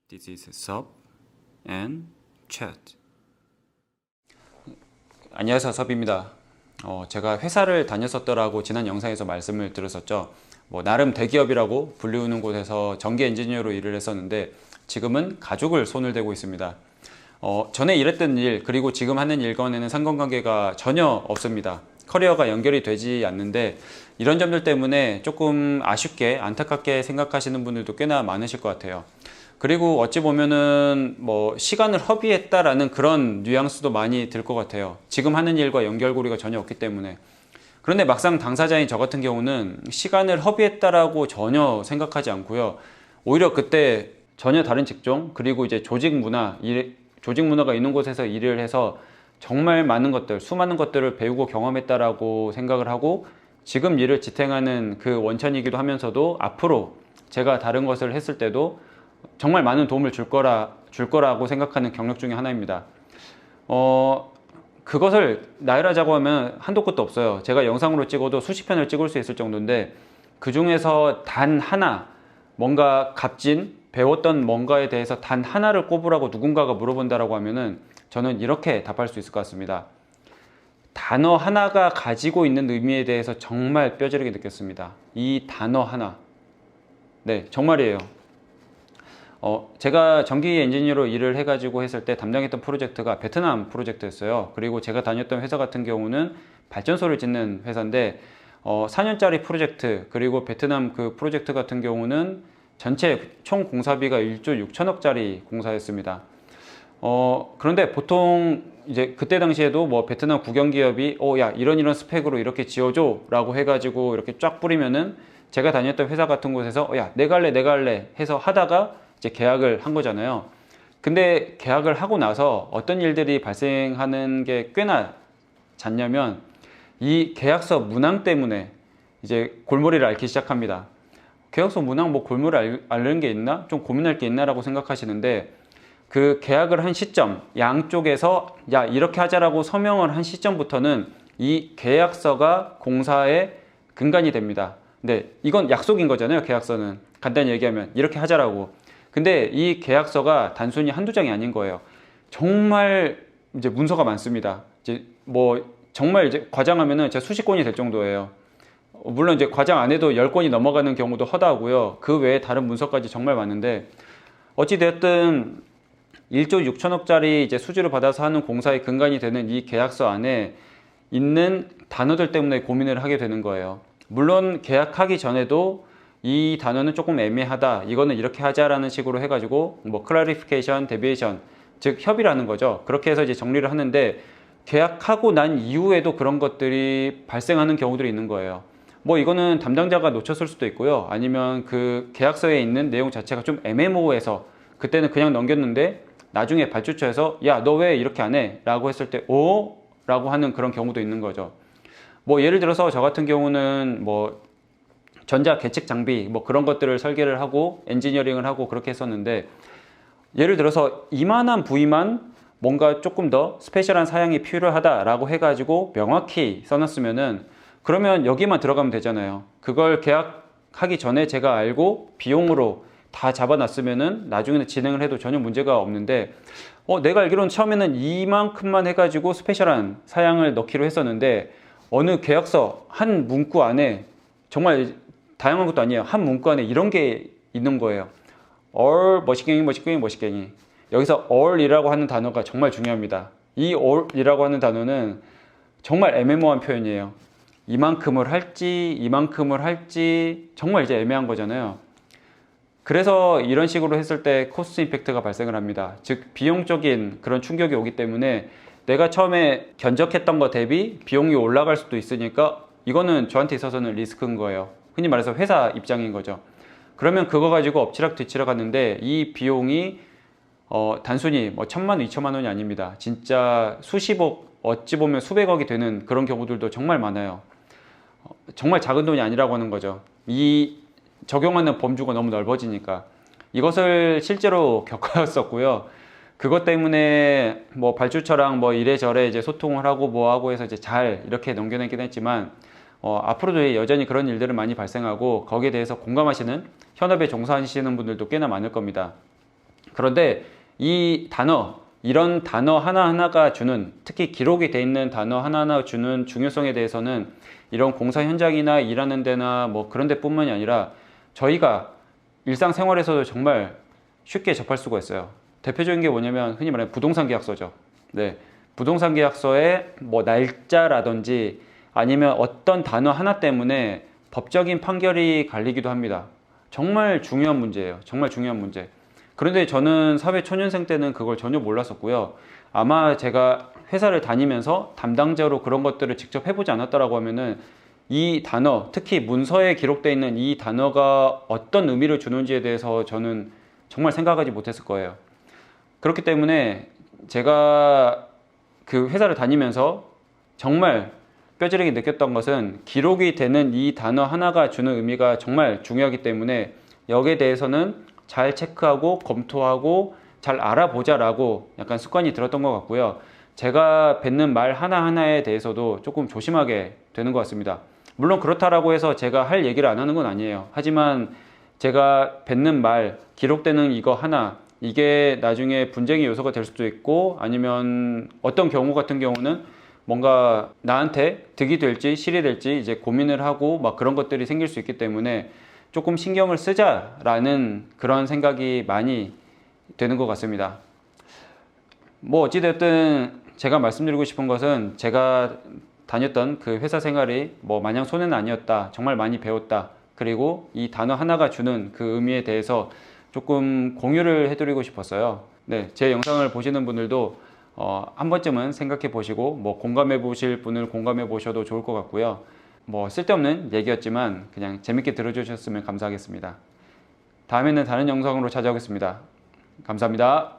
This is sub and chat. 안녕하세요, 섭입니다. 제가 회사를 다녔었더라고 지난 영상에서 말씀을 드렸었죠. 나름 대기업이라고 불리우는 곳에서 전기 엔지니어로 일을 했었는데 지금은 가족을 손을 대고 있습니다. 전에 일했던 일 그리고 지금 하는 일과는 상관관계가 전혀 없습니다. 커리어가 연결이 되지 않는데 이런 점들 때문에 조금 아쉽게 안타깝게 생각하시는 분들도 꽤나 많으실 것 같아요. 그리고 어찌 보면은 시간을 허비했다라는 그런 뉘앙스도 많이 들 것 같아요. 지금 하는 일과 연결고리가 전혀 없기 때문에. 그런데 막상 당사자인 저 같은 경우는 시간을 허비했다라고 전혀 생각하지 않고요. 오히려 그때 전혀 다른 직종 그리고 이제 조직 문화가 있는 곳에서 일을 해서 정말 많은 것들, 수많은 것들을 배우고 경험했다라고 생각을 하고 지금 일을 지탱하는 그 원천이기도 하면서도 앞으로 제가 다른 것을 했을 때도 정말 많은 도움을 줄 거라고 생각하는 경력 중에 하나입니다. 그것을 나열하자고 하면 한도 끝도 없어요. 제가 영상으로 찍어도 수십 편을 찍을 수 있을 정도인데 그 중에서 단 하나, 뭔가 값진 배웠던 뭔가에 대해서 단 하나를 꼽으라고 누군가가 물어본다라고 하면은 저는 이렇게 답할 수 있을 것 같습니다. 단어 하나가 가지고 있는 의미에 대해서 정말 뼈저리게 느꼈습니다. 이 단어 하나. 네, 정말이에요. 제가 전기 엔지니어로 일을 해가지고 했을 때 담당했던 프로젝트가 베트남 프로젝트였어요. 그리고 제가 다녔던 회사 같은 경우는 발전소를 짓는 회사인데 4년짜리 프로젝트, 그리고 베트남 그 프로젝트 같은 경우는 전체 총 공사비가 1조 6천억짜리 공사였습니다. 그런데 보통 이제 그때 당시에도 베트남 국영기업이 야 이런 스펙으로 이렇게 지어줘 라고 해가지고 이렇게 쫙 뿌리면은 제가 다녔던 회사 같은 곳에서 야 내가 할래 해서 하다가 이제 계약을 한 거잖아요. 근데 계약을 하고 나서 어떤 일들이 발생하는 게 꽤나 잦냐면 이 계약서 문항 때문에 이제 골머리를 앓기 시작합니다. 계약서 문항 골머리 앓는 게 있나? 좀 고민할 게 있나라고 생각하시는데 그 계약을 한 시점, 양쪽에서 야 이렇게 하자라고 서명을 한 시점부터는 이 계약서가 공사의 근간이 됩니다. 근데 이건 약속인 거잖아요. 계약서는 간단히 얘기하면 이렇게 하자라고. 근데 이 계약서가 단순히 한두 장이 아닌 거예요. 정말 이제 문서가 많습니다. 이제 정말 이제 과장하면은 제가 수십 건이 될 정도예요. 물론 이제 과장 안 해도 10건이 넘어가는 경우도 허다하고요. 그 외에 다른 문서까지 정말 많은데 어찌되었든 1조 6천억짜리 이제 수주를 받아서 하는 공사의 근간이 되는 이 계약서 안에 있는 단어들 때문에 고민을 하게 되는 거예요. 물론 계약하기 전에도 이 단어는 조금 애매하다, 이거는 이렇게 하자라는 식으로 해가지고 clarification, deviation, 즉 협의라는 거죠. 그렇게 해서 이제 정리를 하는데 계약하고 난 이후에도 그런 것들이 발생하는 경우들이 있는 거예요. 이거는 담당자가 놓쳤을 수도 있고요. 아니면 그 계약서에 있는 내용 자체가 좀 애매모호해서 그때는 그냥 넘겼는데 나중에 발주처에서 야, 너 왜 이렇게 안 해? 라고 했을 때 오? 라고 하는 그런 경우도 있는 거죠. 예를 들어서 저 같은 경우는 전자 계측 장비 그런 것들을 설계를 하고 엔지니어링을 하고 그렇게 했었는데 예를 들어서 이만한 부위만 뭔가 조금 더 스페셜한 사양이 필요하다라고 해가지고 명확히 써놨으면은 그러면 여기만 들어가면 되잖아요. 그걸 계약하기 전에 제가 알고 비용으로 다 잡아놨으면은 나중에는 진행을 해도 전혀 문제가 없는데 내가 알기로는 처음에는 이만큼만 해가지고 스페셜한 사양을 넣기로 했었는데 어느 계약서 한 문구 안에 정말 다양한 것도 아니에요. 한 문구 안에 이런 게 있는 거예요. all 머시갱이 여기서 all이라고 하는 단어가 정말 중요합니다. 이 all이라고 하는 단어는 정말 애매모호한 표현이에요. 이만큼을 할지 정말 이제 애매한 거잖아요. 그래서 이런 식으로 했을 때 코스트 임팩트가 발생을 합니다. 즉 비용적인 그런 충격이 오기 때문에 내가 처음에 견적했던 것 대비 비용이 올라갈 수도 있으니까 이거는 저한테 있어서는 리스크인 거예요. 흔히 말해서 회사 입장인 거죠. 그러면 그거 가지고 엎치락 뒤치락 하는데 이 비용이 단순히 1,000만 원, 2천만 원이 아닙니다. 진짜 수십억, 어찌 보면 수백억이 되는 그런 경우들도 정말 많아요. 정말 작은 돈이 아니라고 하는 거죠. 이 적용하는 범주가 너무 넓어지니까. 이것을 실제로 겪었었고요. 그것 때문에 발주처랑 이래저래 이제 소통을 하고 해서 이제 잘 이렇게 넘겨내긴 했지만 앞으로도 여전히 그런 일들은 많이 발생하고 거기에 대해서 공감하시는 현업에 종사하시는 분들도 꽤나 많을 겁니다. 그런데 이 단어, 이런 단어 하나하나가 주는, 특히 기록이 돼 있는 단어 하나하나 주는 중요성에 대해서는 이런 공사 현장이나 일하는 데나 뭐 그런 데뿐만이 아니라 저희가 일상생활에서도 정말 쉽게 접할 수가 있어요. 대표적인 게 뭐냐면 흔히 말하는 부동산 계약서죠. 네, 부동산 계약서에 뭐 날짜라든지 아니면 어떤 단어 하나 때문에 법적인 판결이 갈리기도 합니다. 정말 중요한 문제예요. 정말 중요한 문제. 그런데 저는 사회 초년생 때는 그걸 전혀 몰랐었고요. 아마 제가 회사를 다니면서 담당자로 그런 것들을 직접 해보지 않았다라고 하면은 이 단어, 특히 문서에 기록되어 있는 이 단어가 어떤 의미를 주는지에 대해서 저는 정말 생각하지 못했을 거예요. 그렇기 때문에 제가 그 회사를 다니면서 정말 뼈저리게 느꼈던 것은 기록이 되는 이 단어 하나가 주는 의미가 정말 중요하기 때문에 여기에 대해서는 잘 체크하고 검토하고 잘 알아보자 라고 약간 습관이 들었던 것 같고요. 제가 뱉는 말 하나하나에 대해서도 조금 조심하게 되는 것 같습니다. 물론 그렇다라고 해서 제가 할 얘기를 안 하는 건 아니에요. 하지만 제가 뱉는 말, 기록되는 이거 하나, 이게 나중에 분쟁의 요소가 될 수도 있고 아니면 어떤 경우 같은 경우는 뭔가 나한테 득이 될지 실이 될지 이제 고민을 하고 막 그런 것들이 생길 수 있기 때문에 조금 신경을 쓰자라는 그런 생각이 많이 되는 것 같습니다. 뭐 어찌됐든 제가 말씀드리고 싶은 것은 제가 다녔던 그 회사 생활이 뭐 마냥 손해는 아니었다. 정말 많이 배웠다. 그리고 이 단어 하나가 주는 그 의미에 대해서 조금 공유를 해드리고 싶었어요. 네, 제 영상을 보시는 분들도 한 번쯤은 생각해 보시고 뭐 공감해 보실 분을 공감해 보셔도 좋을 것 같고요. 뭐 쓸데없는 얘기였지만 그냥 재밌게 들어주셨으면 감사하겠습니다. 다음에는 다른 영상으로 찾아오겠습니다. 감사합니다.